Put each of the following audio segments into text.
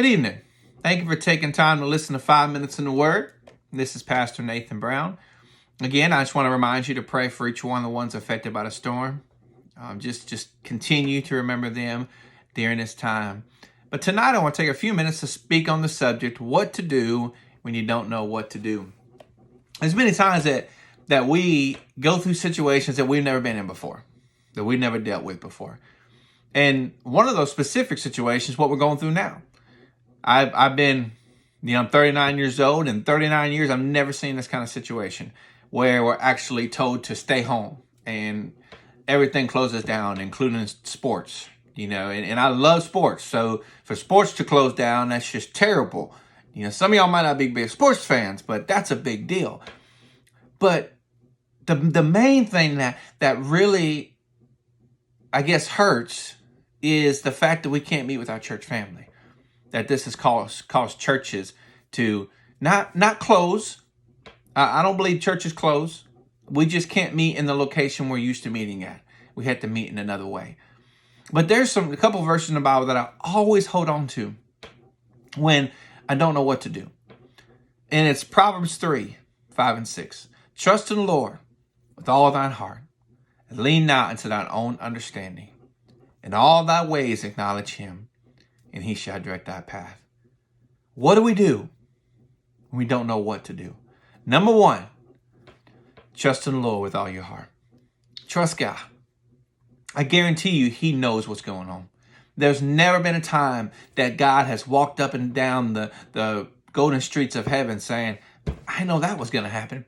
Good evening. Thank you for taking time to listen to 5 Minutes in the Word. This is Pastor Nathan Brown. Again, I just want to remind you to pray for each one of the ones affected by the storm. Just continue to remember them during this time. But tonight I want to take a few minutes to speak on the subject, what to do when you don't know what to do. There's many times that we go through situations that we've never been in before, that we've never dealt with before. And one of those specific situations is what we're going through now. I've been, I'm 39 years old, and 39 years, I've never seen this kind of situation where we're actually told to stay home and everything closes down, including sports, and I love sports. So for sports to close down, that's just terrible. Some of y'all might not be big sports fans, but that's a big deal. But the main thing that really, I guess, hurts is the fact that we can't meet with our church family. That this has caused churches to not close. I don't believe churches close. We just can't meet in the location we're used to meeting at. We had to meet in another way. But there's a couple verses in the Bible that I always hold on to when I don't know what to do. And it's Proverbs 3, 5 and 6. Trust in the Lord with all thine heart, and lean not unto thine own understanding. In all thy ways acknowledge him, and he shall direct thy path. What do we do when we don't know what to do? Number one, trust in the Lord with all your heart. Trust God. I guarantee you, he knows what's going on. There's never been a time that God has walked up and down the golden streets of heaven saying, I know that was going to happen.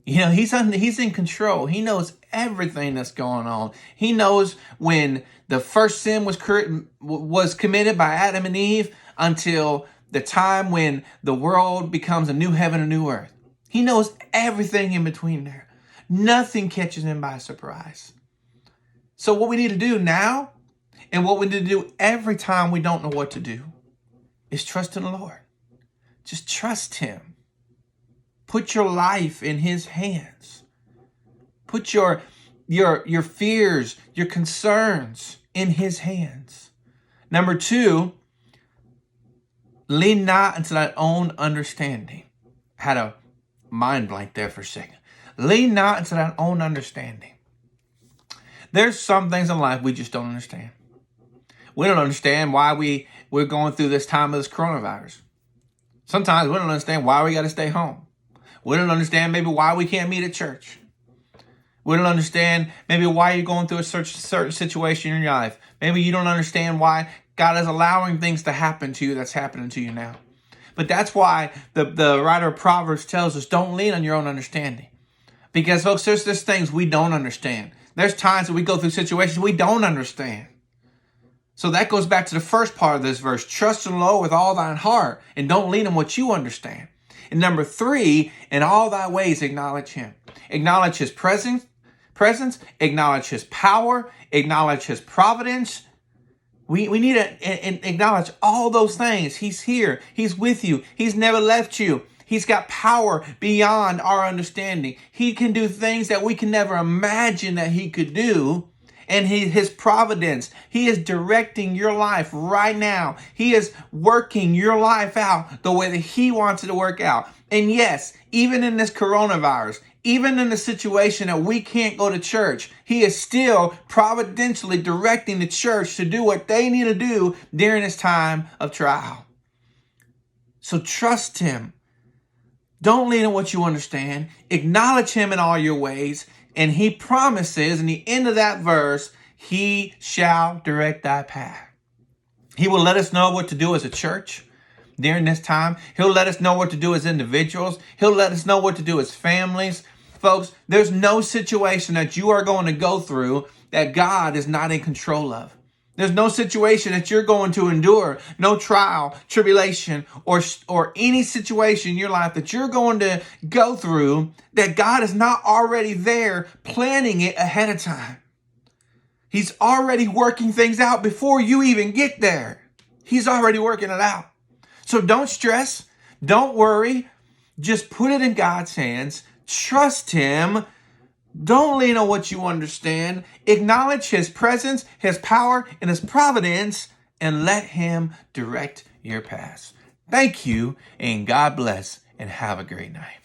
He's in control. He knows everything that's going on. He knows when the first sin was committed by Adam and Eve until the time when the world becomes a new heaven and new earth. He knows everything in between there. Nothing catches him by surprise. So what we need to do now, and what we need to do every time we don't know what to do, is trust in the Lord. Just trust him. Put your life in his hands. Put your fears, your concerns in his hands. Number two, lean not unto thy own understanding. I had a mind blank there for a second. Lean not unto thy own understanding. There's some things in life we just don't understand. We don't understand why we're going through this time of this coronavirus. Sometimes we don't understand why we got to stay home. We don't understand maybe why we can't meet at church. We don't understand maybe why you're going through a certain situation in your life. Maybe you don't understand why God is allowing things to happen to you that's happening to you now. But that's why the writer of Proverbs tells us don't lean on your own understanding. Because, folks, there's things we don't understand. There's times that we go through situations we don't understand. So that goes back to the first part of this verse. Trust in the Lord with all thine heart and don't lean on what you understand. And number three, in all thy ways acknowledge him. Acknowledge his presence, acknowledge his power, acknowledge his providence. We need to acknowledge all those things. He's here. He's with you. He's never left you. He's got power beyond our understanding. He can do things that we can never imagine that he could do. And his providence, he is directing your life right now. He is working your life out the way that he wants it to work out. And yes, even in this coronavirus, even in the situation that we can't go to church, he is still providentially directing the church to do what they need to do during this time of trial. So trust him. Don't lean on what you understand. Acknowledge him in all your ways. And he promises, in the end of that verse, he shall direct thy path. He will let us know what to do as a church during this time. He'll let us know what to do as individuals. He'll let us know what to do as families. Folks, there's no situation that you are going to go through that God is not in control of. There's no situation that you're going to endure, no trial, tribulation, or any situation in your life that you're going to go through that God is not already there planning it ahead of time. He's already working things out before you even get there. He's already working it out. So don't stress, don't worry, just put it in God's hands, trust him. Don't lean on what you understand. Acknowledge his presence, his power, and his providence, and let him direct your paths. Thank you, and God bless, and have a great night.